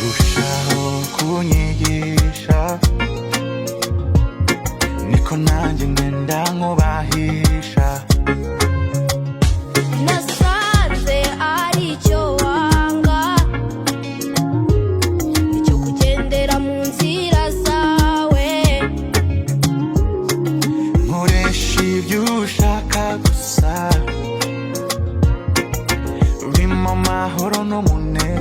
urushaho kunyigisha niko nanjye ngenda nkubahisha nasanze ari icyo wanga icyo kugendera mu nzira zawe nkoresha ibyo ushaka gusa urimo amahoro n'umunezero